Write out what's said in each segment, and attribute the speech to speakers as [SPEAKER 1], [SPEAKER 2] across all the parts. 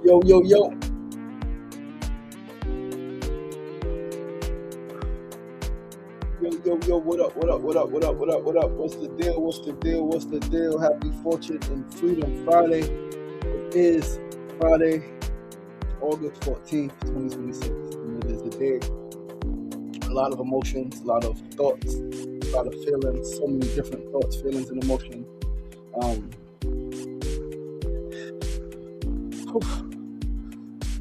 [SPEAKER 1] Yo, yo, yo. Yo, yo, yo, what up, what up, what up, what up, what up, what up? What's the deal? What's the deal? What's the deal? Happy Fortune and Freedom Friday. It is Friday, August 14th, 2026. And it is the day. A lot of emotions, a lot of thoughts, a lot of feelings, so many different thoughts, feelings, and emotions.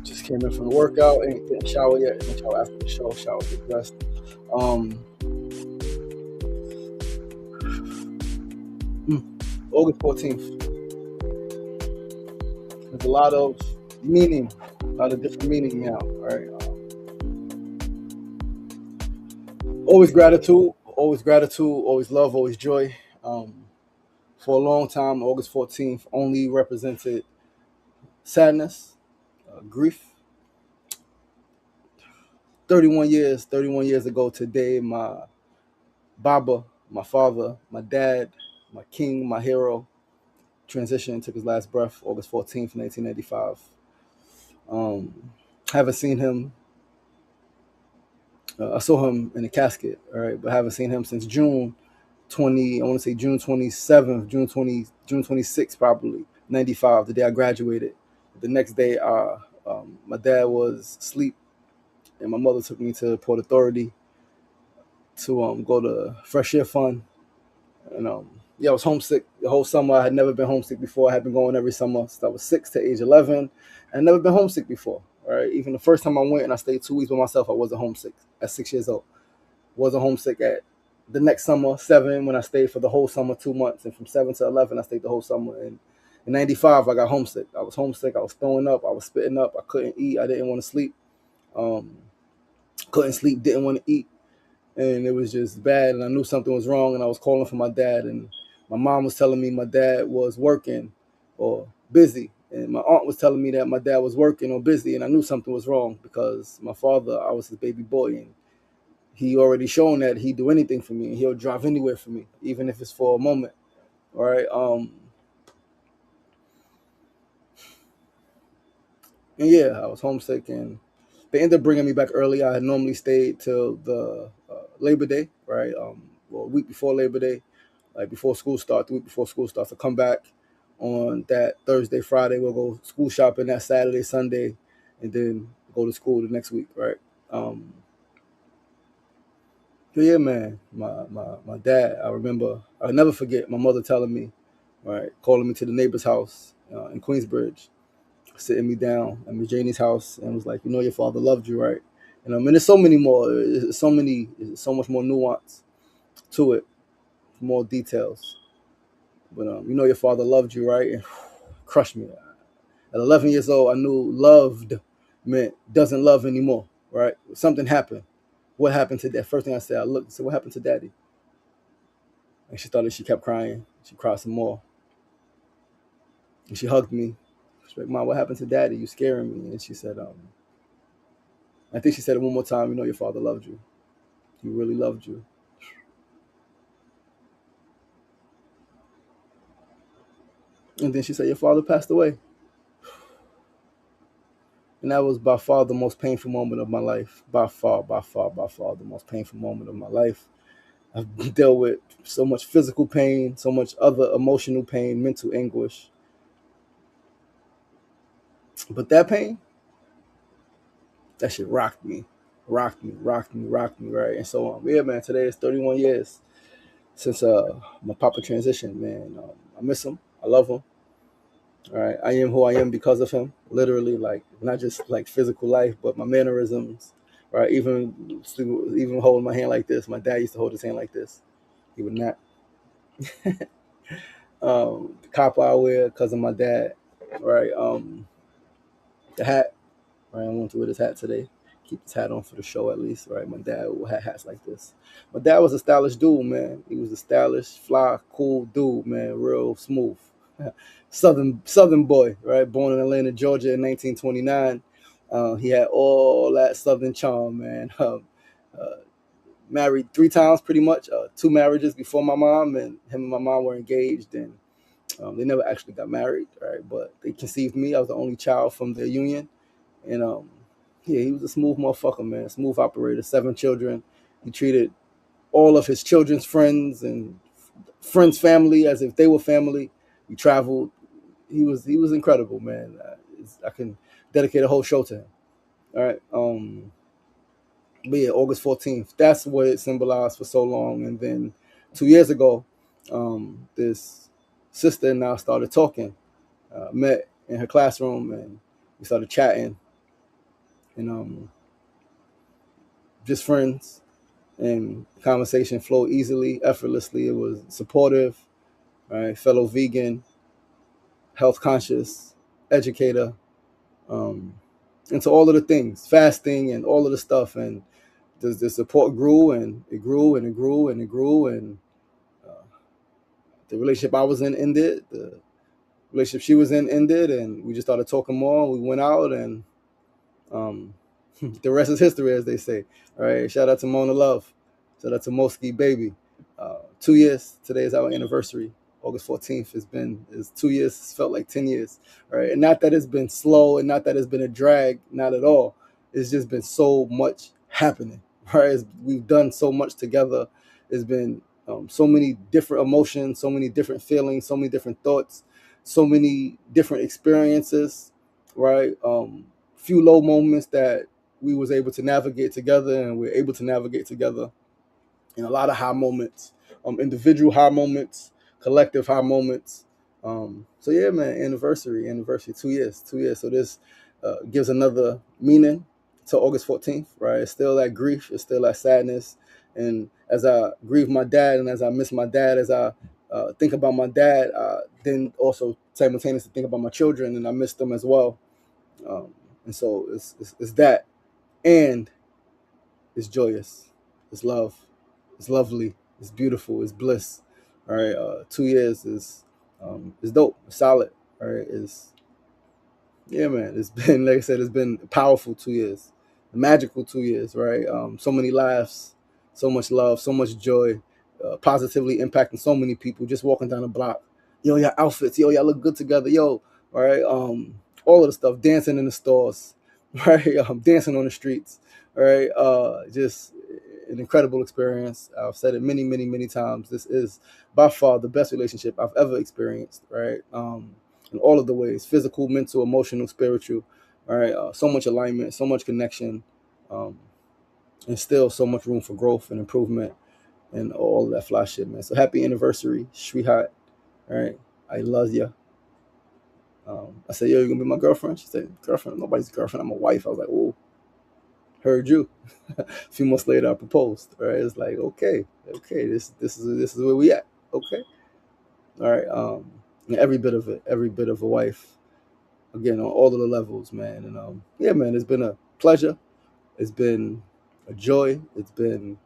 [SPEAKER 1] Just came in from the workout, ain't getting shower yet. Ain't shower after the show, shower, get dressed. August 14th. There's a lot of meaning, a lot of different meaning now, right? Always gratitude, always love, always joy. For a long time, August 14th only represented sadness, grief. 31 years ago today, my Baba, my father, my dad, my king, my hero, transitioned, took his last breath, August 14th, 1985. Haven't seen him. I saw him in a casket, all right, but haven't seen him since June 20. I want to say June 27th, June 26th, probably 95, the day I graduated. The next day, my dad was asleep, and my mother took me to Port Authority to go to Fresh Air Fund. And I was homesick the whole summer. I had never been homesick before. I had been going every summer since I was 6 to age 11. I had never been homesick before. All right, even the first time I went and I stayed 2 weeks by myself, I wasn't homesick at 6 years old. Wasn't homesick at the next summer, 7, when I stayed for the whole summer, 2 months, and from 7 to 11, I stayed the whole summer. And in 95, I got homesick. I was homesick. I was throwing up. I was spitting up. I couldn't eat. I didn't want to sleep. Couldn't sleep. Didn't want to eat. And it was just bad, and I knew something was wrong, and I was calling for my dad, and my mom was telling me my dad was working or busy, and my aunt was telling me that my dad was working or busy, and I knew something was wrong because my father, I was his baby boy, and he already shown that he'd do anything for me, and he'll drive anywhere for me, even if it's for a moment. All right. And yeah, I was homesick, and they ended up bringing me back early. I had normally stayed till the Labor Day, right? Well, a week before Labor Day, like before school starts, the week before school starts, to come back on that Thursday, Friday. We'll go school shopping that Saturday, Sunday, and then go to school the next week, right? But yeah, man, my dad, I remember, I'll never forget my mother telling me, right, calling me to the neighbor's house in Queensbridge, sitting me down at Miss Janie's house, and was like, you know, your father loved you, right? And I mean, there's so many more, there's so much more nuance to it, more details. But you know, your father loved you, right? And crushed me. At 11 years old, I knew loved meant doesn't love anymore, right? Something happened. What happened to that? First thing I said, I looked and said, what happened to daddy? And she kept crying. She cried some more. And she hugged me. She's like, Mom, what happened to daddy? You scaring me. And she said, I think she said it one more time, you know, your father loved you. He really loved you. And then she said, your father passed away. And that was by far the most painful moment of my life. By far, the most painful moment of my life. I've dealt with so much physical pain, so much other emotional pain, mental anguish. But that pain, that shit rocked me, right? And so, yeah, man, today is 31 years since my papa transitioned, man. I miss him. I love him. All right, I am who I am because of him. Literally, like not just like physical life, but my mannerisms. Right, even holding my hand like this. My dad used to hold his hand like this. He would not. The copper I wear because of my dad. Right. The hat. Right. I want to wear this hat today. Keep this hat on for the show at least. Right. My dad had hats like this. My dad was a stylish dude, man. He was a stylish, fly, cool dude, man. Real smooth. Southern boy, right? Born in Atlanta, Georgia in 1929. He had all that Southern charm, man. Married 3 times, pretty much. 2 marriages before my mom, and him and my mom were engaged. And They never actually got married, right? But they conceived me. I was the only child from their union, and yeah, he was a smooth motherfucker, man. Smooth operator. 7 children. He treated all of his children's friends and friends' family as if they were family. He traveled. He was incredible, man. I can dedicate a whole show to him. All right. But yeah, August 14th. That's what it symbolized for so long. And then 2 years ago, this sister and I started talking. Met in her classroom, and we started chatting, and just friends. And conversation flowed easily, effortlessly. It was supportive, right? Fellow vegan, health conscious, educator, um, and so all of the things, fasting and all of the stuff. And the support grew, and it grew, and it grew, and it grew. And uh, the relationship I was in ended. The relationship she was in ended, and we just started talking more. We went out, and um, the rest is history, as they say. All right. Shout out to Mona Love. Shout out to Moski Baby. 2 years. Today is our anniversary. August 14th is 2 years. It's felt like 10 years. All right. And not that it's been slow, and not that it's been a drag. Not at all. It's just been so much happening. Right. We've done so much together. It's been so many different emotions, so many different feelings, so many different thoughts, so many different experiences. Right. Few low moments that we was able to navigate together, and we're able to navigate together, and a lot of high moments, individual high moments, collective high moments. So yeah, man, anniversary, 2 years. So this gives another meaning to August 14th, right? It's still that grief, it's still that sadness. And as I grieve my dad, and as I miss my dad, as I think about my dad, then also simultaneously think about my children, and I miss them as well. Um, and so it's that, and it's joyous, it's love, it's lovely, it's beautiful, it's bliss. All right, 2 years is dope, it's solid. All right, it's yeah, man. It's been like I said, it's been a powerful 2 years, a magical 2 years. Right, so many laughs, so much love, so much joy, positively impacting so many people. Just walking down the block, yo, your outfits, yo, y'all look good together, yo. All right, all of the stuff, dancing in the stores, right, dancing on the streets. All right, just an incredible experience. I've said it many, many, many times. This is by far the best relationship I've ever experienced. Right, in all of the ways: physical, mental, emotional, spiritual. All right, so much alignment, so much connection, um, and still so much room for growth and improvement, and all of that fly shit, man. So happy anniversary, sweetheart. All right, I love you. I said, yo, you gonna be my girlfriend? She said, girlfriend? Nobody's girlfriend. I'm a wife. I was like, oh, heard you. A few months later, I proposed. Right? It's like, okay, this is where we at. Okay, all right. And every bit of it, every bit of a wife. Again, on all of the levels, man. And yeah, man, it's been a pleasure. It's been a joy. It's been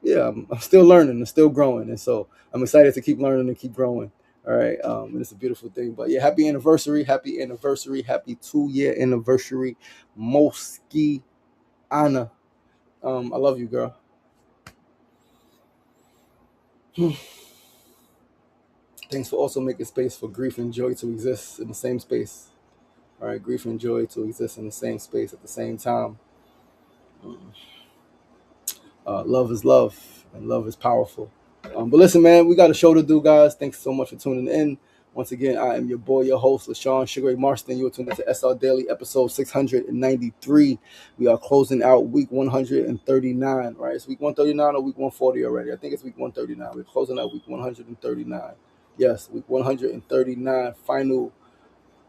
[SPEAKER 1] yeah, I'm still learning and still growing, and so I'm excited to keep learning and keep growing. All right, and it's a beautiful thing. But yeah, happy anniversary, happy anniversary, happy 2 year anniversary, Moski Anna. I love you, girl. Thanks for also making space for grief and joy to exist in the same space. All right, grief and joy to exist in the same space at the same time. Love is love, and love is powerful. But listen, man, we got a show to do, guys. Thanks so much for tuning in. Once again, I am your boy, your host, LaShawn Sugar Ray Marston. You are tuned into SR Daily, episode 693. We are closing out week 139, right? It's week 139 or week 140 already. I think it's week 139. We're closing out week 139. Yes, week 139, final.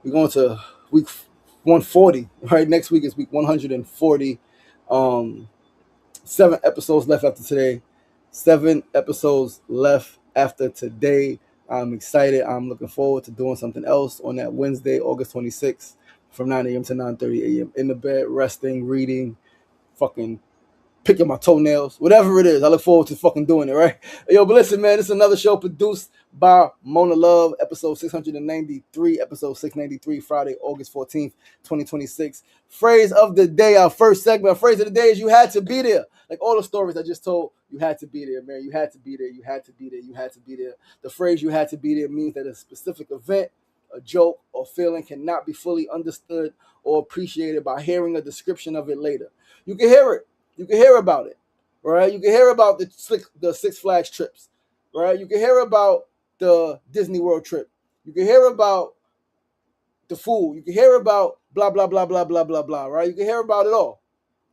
[SPEAKER 1] We're going to week 140, right? Next week is week 140. 7 episodes left after today. 7 episodes left after today. I'm excited. I'm looking forward to doing something else on that Wednesday, August 26th, from 9 a.m. to 9:30 a.m. in the bed, resting, reading, fucking picking my toenails, whatever it is. I look forward to fucking doing it, right? Yo, but listen, man, this is another show produced by Mona Love, episode 693, episode 693, Friday, August 14th, 2026. Phrase of the day, our first segment. Our phrase of the day is you had to be there. Like all the stories I just told, You had to be there, man. You had to be there. You had to be there. You had to be there. The phrase "you had to be there" means that a specific event, a joke, or feeling cannot be fully understood or appreciated by hearing a description of it later. You can hear it. You can hear about it, right? You can hear about the Six Flags trips, right? You can hear about the Disney World trip. You can hear about the food. You can hear about blah blah blah blah blah blah blah. Right? You can hear about it all.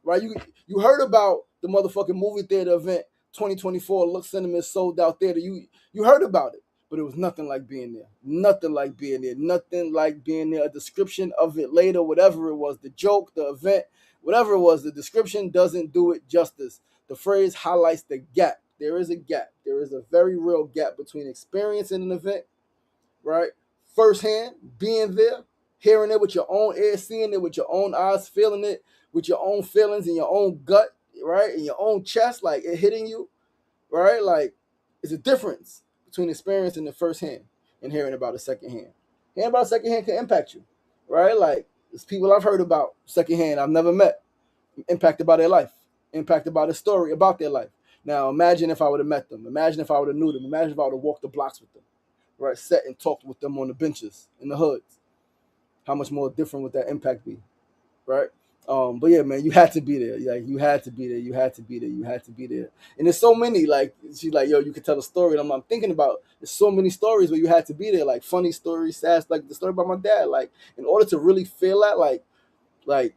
[SPEAKER 1] Right? You heard about the motherfucking movie theater event 2024 Look Cinema sold out theater. You heard about it, but it was nothing like being there. Nothing like being there. Nothing like being there. A description of it later, whatever it was, the joke, the event, whatever it was, the description doesn't do it justice. The phrase highlights the gap. There is a gap. There is a very real gap between experiencing an event, right? Firsthand, being there, hearing it with your own ears, seeing it with your own eyes, feeling it with your own feelings in your own gut, right? In your own chest, like it hitting you, right? Like it's a difference between experiencing the firsthand and hearing about it secondhand. Hearing about secondhand can impact you, right? Like there's people I've heard about secondhand I've never met, impacted by their life, impacted by the story about their life. Now imagine if I would have met them. Imagine if I would have knew them. Imagine if I would have walked the blocks with them, right? Sat and talked with them on the benches in the hoods. How much more different would that impact be, right? But yeah, man, you had to be there. Like you had to be there. You had to be there. You had to be there. And there's so many. Like she's like, yo, you could tell a story. And I'm thinking about there's so many stories where you had to be there. Like funny stories, sad, like the story about my dad. Like in order to really feel that, like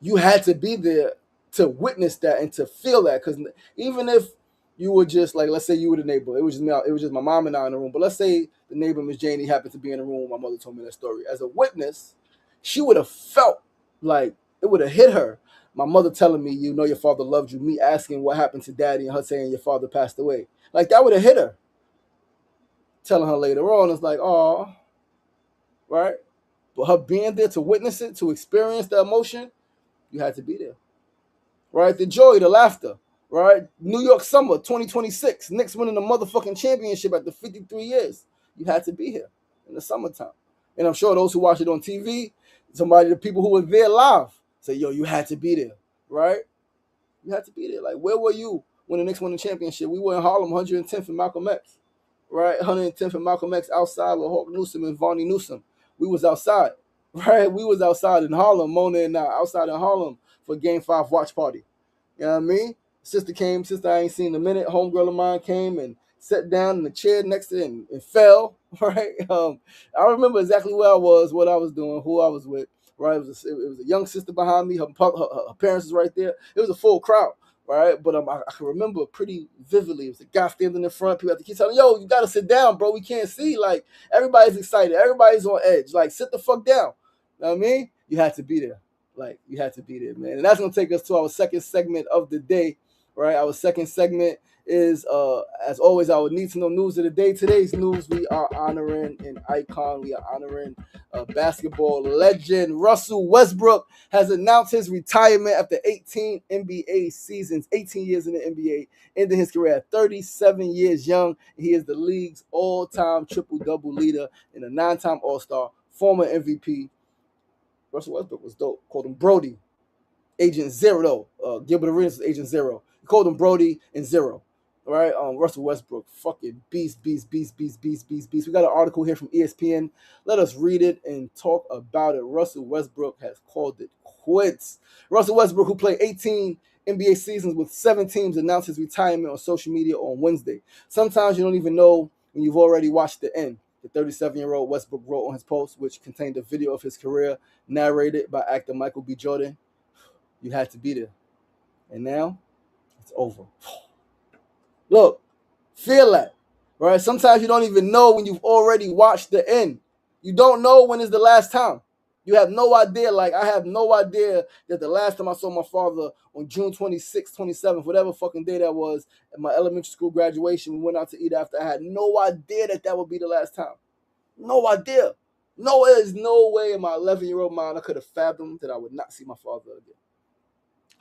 [SPEAKER 1] you had to be there to witness that and to feel that. Because even if you were just like, let's say you were the neighbor, it was just me, it was just my mom and I in the room. But let's say the neighbor, Miss Janie, happened to be in the room when my mother told me that story. As a witness, she would have felt like it would have hit her. My mother telling me, you know, your father loved you. Me asking what happened to daddy and her saying your father passed away. Like that would have hit her. Telling her later on, it's like, oh, right? But her being there to witness it, to experience the emotion, you had to be there. Right? The joy, the laughter, right? New York summer 2026, Knicks winning the motherfucking championship after 53 years. You had to be here in the summertime. And I'm sure those who watch it on TV, the people who were there live, say, yo, you had to be there, right? You had to be there. Like, where were you when the Knicks won the championship? We were in Harlem, 110th and Malcolm X, right? 110th and Malcolm X outside with Hawk Newsom and Vonnie Newsom. We was outside, right? We was outside in Harlem, Mona and I, outside in Harlem for Game 5 watch party. You know what I mean? Sister I ain't seen in a minute. Homegirl of mine came and sat down in the chair next to it and fell, right? I remember exactly where I was, what I was doing, who I was with, right? It was a young sister behind me. Her parents was right there. It was a full crowd, right? But I can remember pretty vividly. It was a guy standing in front. People had to keep telling, yo, you got to sit down, bro. We can't see. Like, everybody's excited. Everybody's on edge. Like, sit the fuck down. You know what I mean? You had to be there. Like, you had to be there, man. And that's going to take us to our second segment of the day, right? Our second segment is, as always, our need-to-know news of the day. Today's news, we are honoring an icon. We are honoring a basketball legend. Russell Westbrook has announced his retirement after 18 NBA seasons, 18 years in the NBA, ending his career at 37 years young. He is the league's all-time triple-double leader and a 9-time All-Star, former MVP. Russell Westbrook was dope. Called him Brody. Agent Zero, though. Gilbert Arenas was Agent Zero. He called him Brody and Zero. All right? Russell Westbrook, fucking beast. We got an article here from ESPN. Let us read it and talk about it. Russell Westbrook has called it quits. Russell Westbrook, who played 18 NBA seasons with 7 teams, announced his retirement on social media on Wednesday. Sometimes you don't even know when you've already watched the end. The 37-year-old Westbrook wrote on his post, which contained a video of his career narrated by actor Michael B. Jordan. You had to be there. And now, it's over. Look, feel that, right? Sometimes you don't even know when you've already watched the end. You don't know when is the last time. You have no idea. Like, I have no idea that the last time I saw my father on June 26th, 27th, whatever fucking day that was, at my elementary school graduation, we went out to eat after. I had no idea that would be the last time. No idea. No, there's no way in my 11-year-old mind I could have fathomed that I would not see my father again.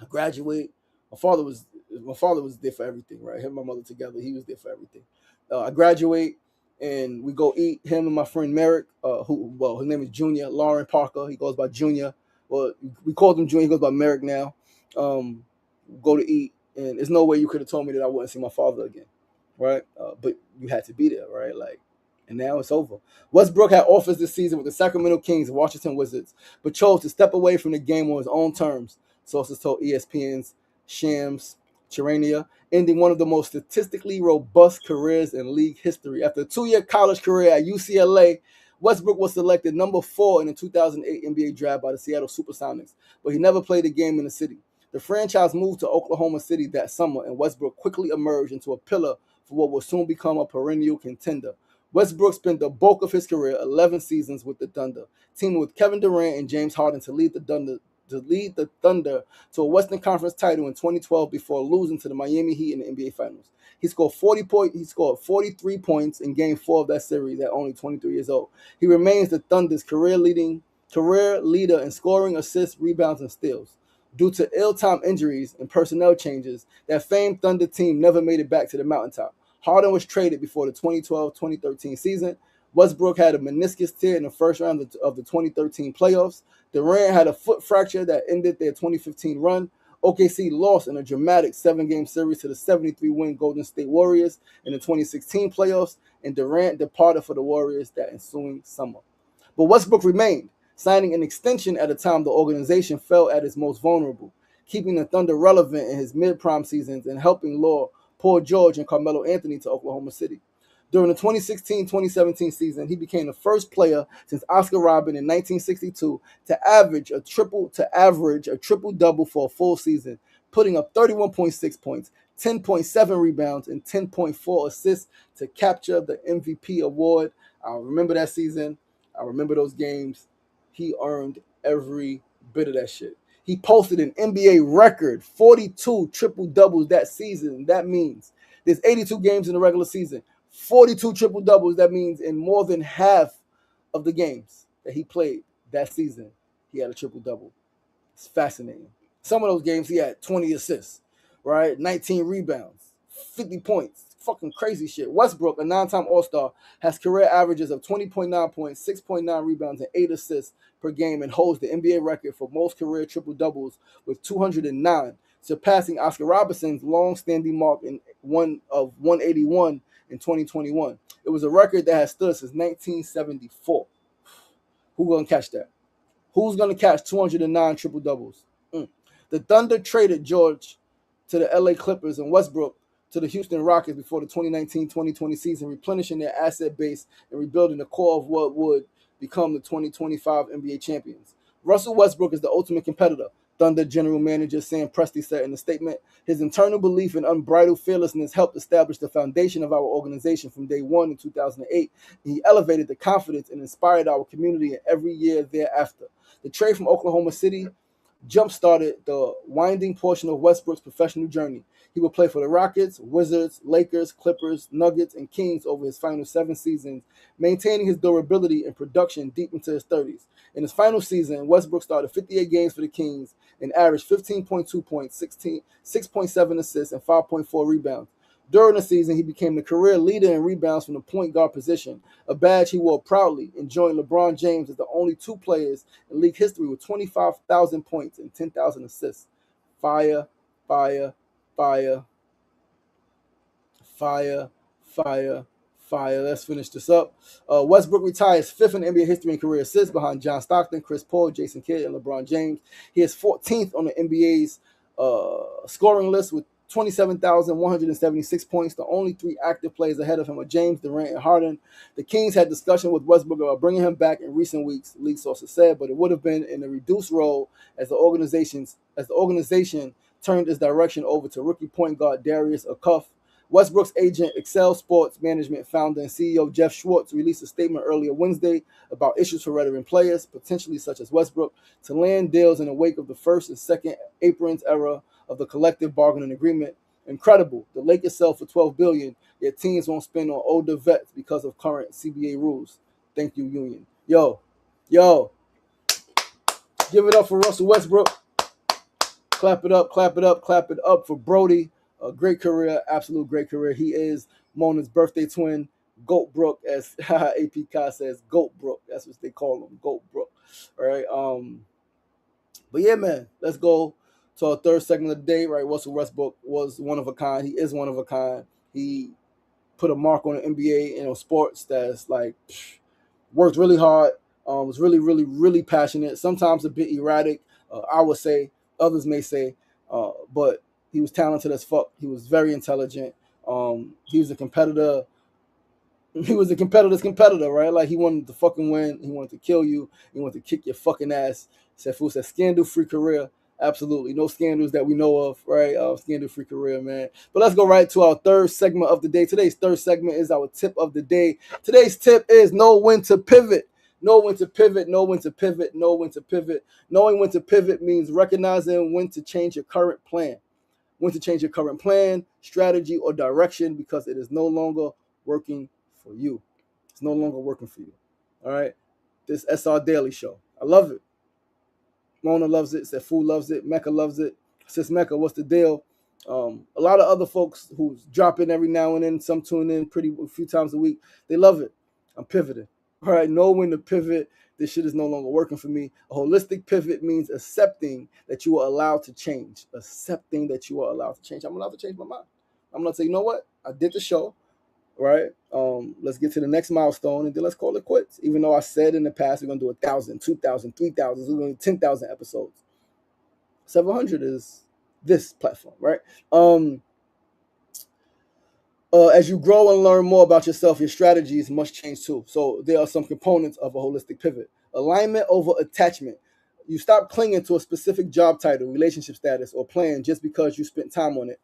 [SPEAKER 1] I graduate. My father was there for everything, right? Him and my mother together, he was there for everything. I graduate and we go eat. Him and my friend Merrick, his name is Junior, Lauren Parker. He goes by Junior. Well, we called him Junior. He goes by Merrick now. Go to eat. And there's no way you could have told me that I wouldn't see my father again, right? But you had to be there, right? Like, and now it's over. Westbrook had offers this season with the Sacramento Kings and Washington Wizards, but chose to step away from the game on his own terms. Sources told ESPN's Shams Charania, ending one of the most statistically robust careers in league history. After a 2-year college career at UCLA, Westbrook was selected number 4 in the 2008 NBA draft by the Seattle Supersonics, but he never played a game in the city. The franchise moved to Oklahoma City that summer, and Westbrook quickly emerged into a pillar for what would soon become a perennial contender. Westbrook spent the bulk of his career, 11 seasons, with the Thunder, teaming with Kevin Durant and James Harden to lead the Thunder to a Western Conference title in 2012 before losing to the Miami Heat in the NBA Finals. He scored 43 points in Game 4 of that series at only 23 years old. He remains the Thunder's career leader in scoring, assists, rebounds, and steals. Due to ill-timed injuries and personnel changes, that famed Thunder team never made it back to the mountaintop. Harden was traded before the 2012-2013 season. Westbrook had a meniscus tear in the first round of the 2013 playoffs. Durant had a foot fracture that ended their 2015 run. OKC lost in a dramatic 7-game series to the 73-win Golden State Warriors in the 2016 playoffs, and Durant departed for the Warriors that ensuing summer. But Westbrook remained, signing an extension at a time the organization felt at its most vulnerable, keeping the Thunder relevant in his mid-prime seasons and helping lure Paul George and Carmelo Anthony to Oklahoma City. During the 2016-2017 season, he became the first player since Oscar Robin in 1962 to average a triple-double for a full season, putting up 31.6 points, 10.7 rebounds, and 10.4 assists to capture the MVP award. I remember that season. I remember those games. He earned every bit of that shit. He posted an NBA record 42 triple-doubles that season. That means there's 82 games in the regular season. 42 triple-doubles, that means in more than half of the games that he played that season, he had a triple-double. It's fascinating. Some of those games, he had 20 assists, right? 19 rebounds, 50 points. Fucking crazy shit. Westbrook, a 9-time All-Star, has career averages of 20.9 points, 6.9 rebounds, and 8 assists per game, and holds the NBA record for most career triple-doubles with 209, surpassing Oscar Robertson's long-standing mark in 181 in 2021. It was a record that has stood since 1974. Who gonna catch that? Who's gonna catch 209 triple doubles? The Thunder traded George to the LA Clippers and Westbrook to the Houston Rockets before the 2019-2020 season, replenishing their asset base and rebuilding the core of what would become the 2025 NBA champions. Russell Westbrook is the ultimate competitor, Thunder general manager Sam Presti said in a statement. His internal belief and unbridled fearlessness helped establish the foundation of our organization from day one in 2008. He elevated the confidence and inspired our community every year thereafter. The trade from Oklahoma City jump-started the winding portion of Westbrook's professional journey. He would play for the Rockets, Wizards, Lakers, Clippers, Nuggets, and Kings over his final 7 seasons, maintaining his durability and production deep into his 30s. In his final season, Westbrook started 58 games for the Kings and averaged 15.2 points, 6.7 assists, and 5.4 rebounds. During the season, he became the career leader in rebounds from the point guard position, a badge he wore proudly, and joined LeBron James as the only 2 players in league history with 25,000 points and 10,000 assists. Fire, fire, fire, fire, fire, fire. Let's finish this up. Westbrook retires 5th in NBA history in career assists behind John Stockton, Chris Paul, Jason Kidd, and LeBron James. He is 14th on the NBA's scoring list with 27,176 points. The only 3 active players ahead of him are James, Durant, and Harden. The Kings had discussion with Westbrook about bringing him back in recent weeks, league sources said, but it would have been in a reduced role as the organization turned its direction over to rookie point guard Darius Acuff. Westbrook's agent, Excel Sports Management founder and CEO Jeff Schwartz, released a statement earlier Wednesday about issues for veteran players, potentially such as Westbrook, to land deals in the wake of the first and second aprons era of the collective bargaining agreement. Incredible. The Lakers sell for $12 billion, yet teams won't spend on older vets because of current CBA rules. Thank you, Union. Yo, give it up for Russell Westbrook. Clap it up, clap it up, clap it up for Brody. A great career, absolute great career. He is Mona's birthday twin, Goat Brook, as AP Kai says, Goat Brook. That's what they call him, Goat Brook. All right. But yeah, man, let's go to our third segment of the day, right? Russell Westbrook was one of a kind. He is one of a kind. He put a mark on the NBA and on sports that's like worked really hard. Was really, really, really passionate. Sometimes a bit erratic, I would say. Others may say, but he was talented as fuck. He was very intelligent. He was a competitor. He was a competitor's competitor, right? Like he wanted to fucking win. He wanted to kill you. He wanted to kick your fucking ass. Said fool said scandal-free career. Absolutely. No scandals that we know of, right? Scandal-free career, man. But let's go right to our third segment of the day. Today's third segment is our tip of the day. Today's tip is know when to pivot. Know when to pivot, know when to pivot, know when to pivot. Knowing when to pivot means recognizing when to change your current plan. When to change your current plan, strategy, or direction because it is no longer working for you. It's no longer working for you. All right? This SRDaily show. I love it. Mona loves it. Sefu loves it. Mecca loves it. Sis Mecca, what's the deal? A lot of other folks who drop in every now and then, some tune in a few times a week. They love it. I'm pivoting. All right, know when to pivot. This shit is no longer working for me. A holistic pivot means accepting that you are allowed to change. Accepting that you are allowed to change. I'm allowed to change my mind. I'm going to say, you know what? I did the show, right? Let's get to the next milestone and then let's call it quits. Even though I said in the past we're going to do 1,000, 2,000, 3,000, we're going to do 10,000 episodes. 700 is this platform, right? As you grow and learn more about yourself, your strategies must change too. So there are some components of a holistic pivot. Alignment over attachment. You stop clinging to a specific job title, relationship status, or plan just because you spent time on it.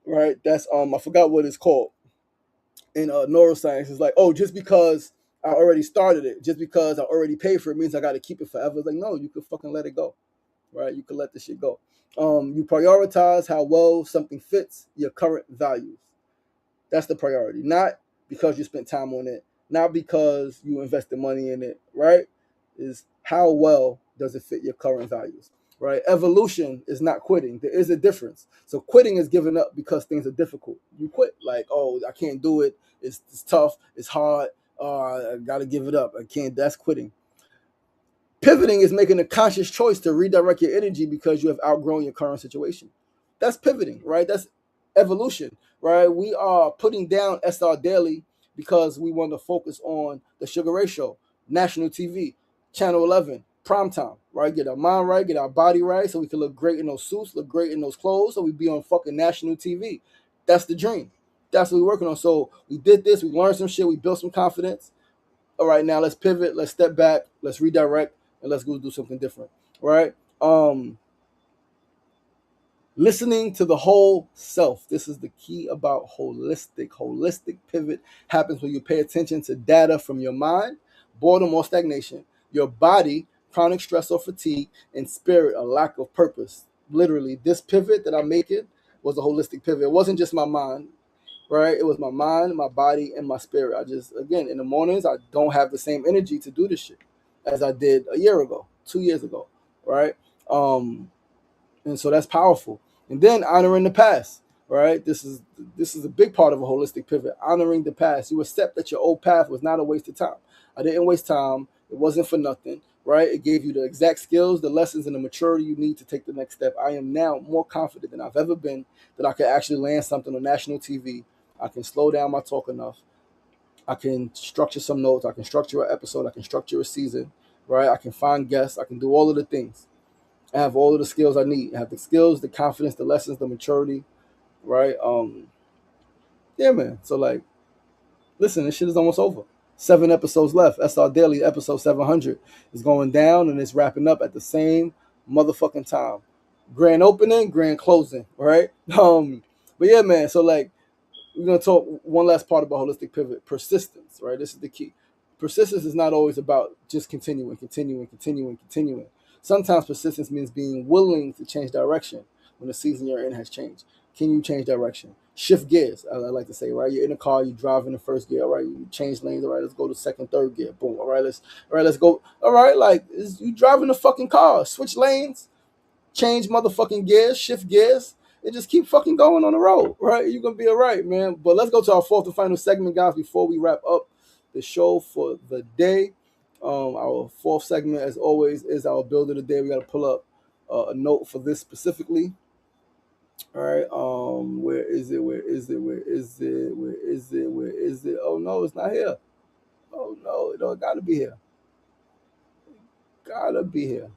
[SPEAKER 1] Right? That's I forgot what it's called in neuroscience. It's like, oh, just because I already started it, just because I already paid for it means I got to keep it forever. It's like, no, you could fucking let it go. Right? You could let the shit go. You prioritize how well something fits your current values. That's the priority. Not because you spent time on it, not because you invested money in it, right? Is how well does it fit your current values, right? Evolution is not quitting. There is a difference. So quitting is giving up because things are difficult. You quit like, oh, I can't do it. It's tough. It's hard. I got to give it up. I can't. That's quitting. Pivoting is making a conscious choice to redirect your energy because you have outgrown your current situation. That's pivoting, right? That's evolution, right? We are putting down SRDaily because we want to focus on the Sugar Ray Show, national TV, channel 11, prime time, right? Get our mind right, get our body right so we can look great in those suits, look great in those clothes, so we be on fucking national TV. That's the dream. That's what we're working on. So we did this, we learned some shit, we built some confidence. All right, now let's pivot, let's step back, let's redirect, and let's go do something different, right? Listening to the whole self. This is the key about holistic. Holistic pivot happens when you pay attention to data from your mind, boredom or stagnation, your body, chronic stress or fatigue, and spirit, a lack of purpose. Literally, this pivot that I'm making was a holistic pivot. It wasn't just my mind, right? It was my mind, my body, and my spirit. I just, again, in the mornings, I don't have the same energy to do this shit as I did a year ago, 2 years ago, right? And so that's powerful. And then honoring the past, right? This is a big part of a holistic pivot. Honoring the past. You accept that your old path was not a waste of time. I didn't waste time. It wasn't for nothing, right? It gave you the exact skills, the lessons, and the maturity you need to take the next step. I am now more confident than I've ever been that I can actually land something on national TV. I can slow down my talk enough. I can structure some notes. I can structure an episode. I can structure a season, right? I can find guests. I can do all of the things. I have all of the skills I need. I have the skills, the confidence, the lessons, the maturity, right? Yeah, man. So like, listen, this shit is almost over. 7 episodes left. SRDaily episode 700 is going down and it's wrapping up at the same motherfucking time. Grand opening, grand closing, right? But yeah, man. So like, we're gonna talk one last part about holistic pivot: persistence, right? This is the key. Persistence is not always about just continuing. Sometimes persistence means being willing to change direction when the season you're in has changed. Can you change direction? Shift gears, I like to say, right? You're in a car, you drive in the first gear, all right? You change lanes, all right? Let's go to second, third gear, boom, all right? Let's go, all right? Like, you driving a fucking car, switch lanes, change motherfucking gears, shift gears, and just keep fucking going on the road, right? You're gonna be all right, man. But let's go to our fourth and final segment, guys, before we wrap up the show for the day. Our fourth segment, as always, is our build of the day. We got to pull up a note for this specifically. All right. Where is it? Where is it? Where is it? Where is it? Where is it? Oh no, it's not here. Oh no, it don't gotta be here. Gotta be here.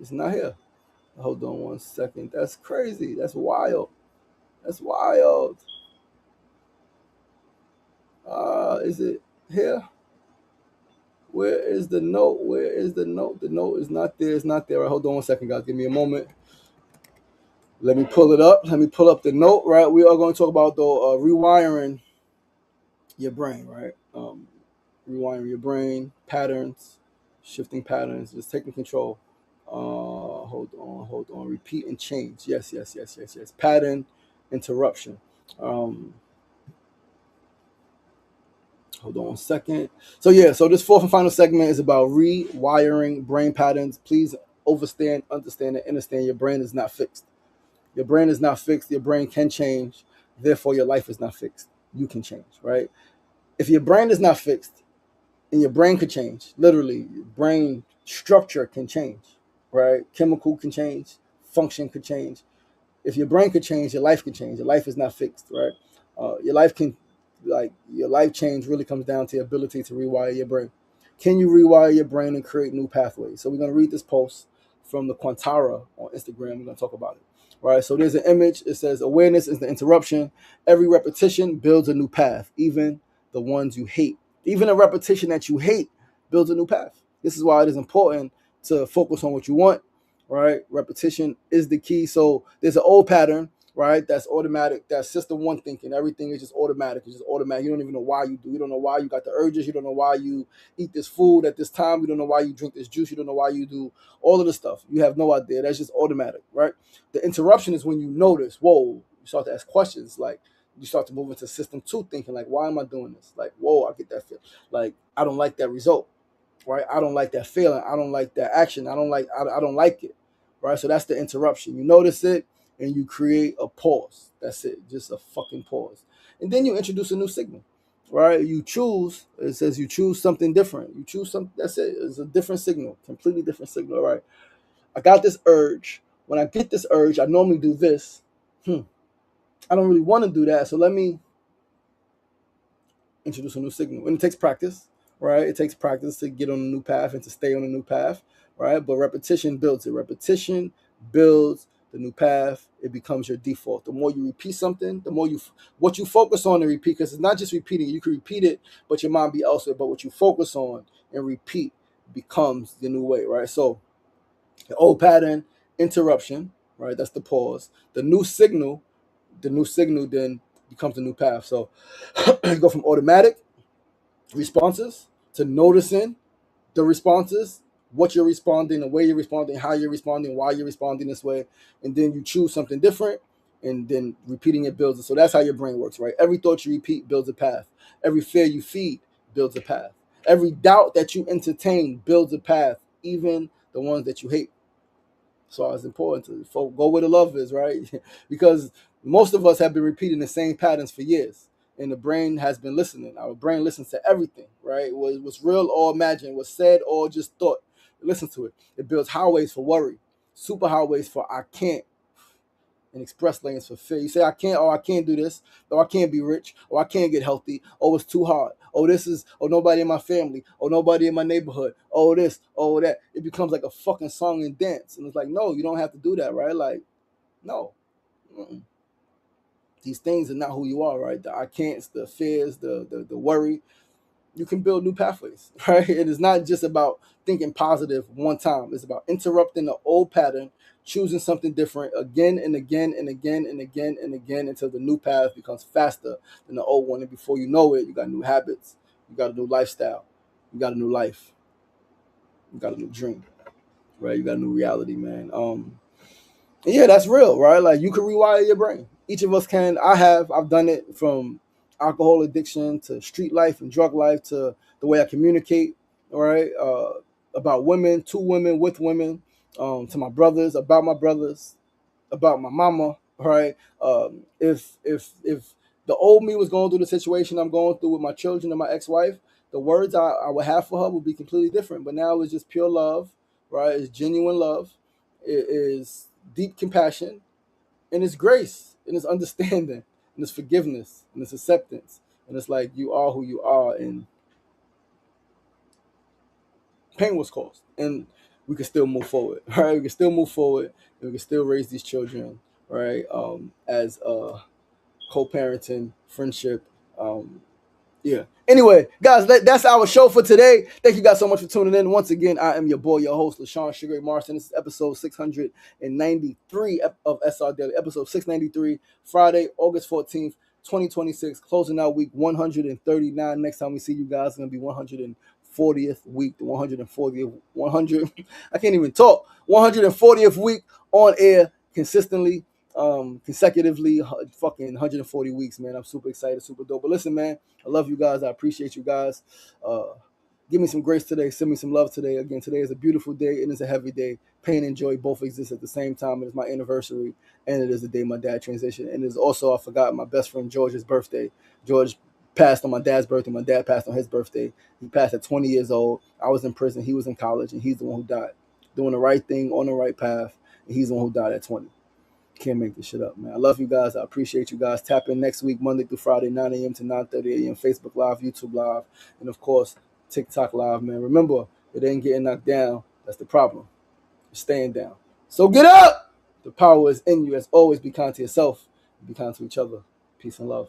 [SPEAKER 1] It's not here. Hold on one second. That's crazy. That's wild. That's wild. Is it here? Where is the note? Where is the note? The note is not there. It's not there. Right, hold on one second, guys. Give me a moment. Let me pull it up. Let me pull up the note. Right. We are going to talk about the rewiring your brain. Right. Rewiring your brain patterns, shifting patterns, just taking control. Hold on. Repeat and change. Yes, yes, yes, yes, yes. Pattern interruption. Um, Hold on one second. So yeah, so this fourth and final segment is about rewiring brain patterns. Please understand, and understand your brain is not fixed. Your brain is not fixed. Your brain can change. Therefore, your life is not fixed. You can change, right? If your brain is not fixed and your brain could change, literally, your brain structure can change, right? Chemical can change, function could change. If your brain could change, your life could change. Your life is not fixed, right? Your life can, like, your life change really comes down to your ability to rewire your brain. Can you rewire your brain and create new pathways? So we're going to read this post from the Quantara on Instagram. We're going to talk about it. Right. So there's an image. It says awareness is the interruption. Every repetition builds a new path, even the ones you hate. Even a repetition that you hate builds a new path. This is why it is important to focus on what you want. Right. Repetition is the key. So there's an old pattern, right? That's automatic. That's system one thinking. Everything is just automatic. It's just automatic. You don't even know why you do. You don't know why you got the urges. You don't know why you eat this food at this time. You don't know why you drink this juice. You don't know why you do all of the stuff. You have no idea. That's just automatic, right? The interruption is when you notice, whoa, you start to ask questions, like you start to move into system two thinking, like, why am I doing this? Like, whoa, I get that feel. Like, I don't like that result, right? I don't like that feeling. I don't like that action. I don't like it, right? So that's the interruption. You notice it and you create a pause. That's it, just a fucking pause. And then you introduce a new signal, right? You choose, it says you choose something different. You choose something, that's it. It's a different signal, completely different signal, all right? I got this urge. When I get this urge, I normally do this. I don't really want to do that. So let me introduce a new signal. And it takes practice, right? It takes practice to get on a new path and to stay on a new path, right? But repetition builds it. Repetition builds the new path. It becomes your default. The more you repeat something, the more what you focus on and repeat, because it's not just repeating. You can repeat it, but your mind be elsewhere. But what you focus on and repeat becomes the new way, right? So the old pattern, interruption, right? That's the pause. The new signal then becomes a new path. So you go from automatic responses to noticing the responses, what you're responding, the way you're responding, how you're responding, why you're responding this way, and then you choose something different, and then repeating it builds it. So that's how your brain works, right? Every thought you repeat builds a path. Every fear you feed builds a path. Every doubt that you entertain builds a path, even the ones that you hate. So it's important to go where the love is, right? Because most of us have been repeating the same patterns for years, and the brain has been listening. Our brain listens to everything, right? What's real or imagined, what's said or just thought. Listen to it. It builds highways for worry, super highways for I can't, and express lanes for fear. You say I can't, or I can't do this, or I can't be rich, or I can't get healthy, or it's too hard, oh this is, or nobody in my family, or nobody in my neighborhood, oh this, oh that. It becomes like a fucking song and dance, and it's like, no, you don't have to do that, right? Like, no. Mm-mm. These things are not who you are, right? The I can'ts, the fears, the worry. You can build new pathways, right? It is not just about thinking positive one time. It's about interrupting the old pattern, choosing something different again and again and again and again and again until the new path becomes faster than the old one. And before you know it, you got new habits, you got a new lifestyle, you got a new life, you got a new dream, right? You got a new reality, man. Yeah, that's real, right? Like you can rewire your brain. Each of us can. I've done it, from alcohol addiction to street life and drug life to the way I communicate, all right? About women, to women, with women, to my brothers, about my brothers, about my mama, right? If the old me was going through the situation I'm going through with my children and my ex-wife, the words I would have for her would be completely different. But now it's just pure love, right? It's genuine love, It is deep compassion, and it's grace, and it's understanding, and it's forgiveness, and it's acceptance. And it's like you are who you are, and pain was caused, and we can still move forward, right? We can still move forward, and we can still raise these children, right? As co-parenting, friendship, um, yeah. Anyway, guys, that's our show for today. Thank you guys so much for tuning in. Once again, I am your boy, your host, LaShawn Sugar Ray Marston. This is episode 693 of SR Daily. Episode 693, Friday, August 14th, 2026. Closing out week 139. Next time we see you guys, it's going to be 140th week, the 140th, 100. I can't even talk. 140th week on air consistently, consecutively, fucking 140 weeks, man. I'm super excited, super dope. But listen, man, I love you guys. I appreciate you guys. Give me some grace today. Send me some love today. Again, today is a beautiful day. It is a heavy day. Pain and joy both exist at the same time. It is my anniversary, and it is the day my dad transitioned. And it is also, I forgot, my best friend George's birthday. George passed on my dad's birthday. My dad passed on his birthday. He passed at 20 years old. I was in prison. He was in college, and he's the one who died. Doing the right thing, on the right path, and he's the one who died at 20. Can't make this shit up, man. I love you guys. I appreciate you guys. Tap in next week, Monday through Friday, 9 a.m. to 9:30 a.m. Facebook Live, YouTube Live, and of course, TikTok Live, man. Remember, it ain't getting knocked down. That's the problem. You're staying down. So get up! The power is in you. As always, be kind to yourself. Be kind to each other. Peace and love.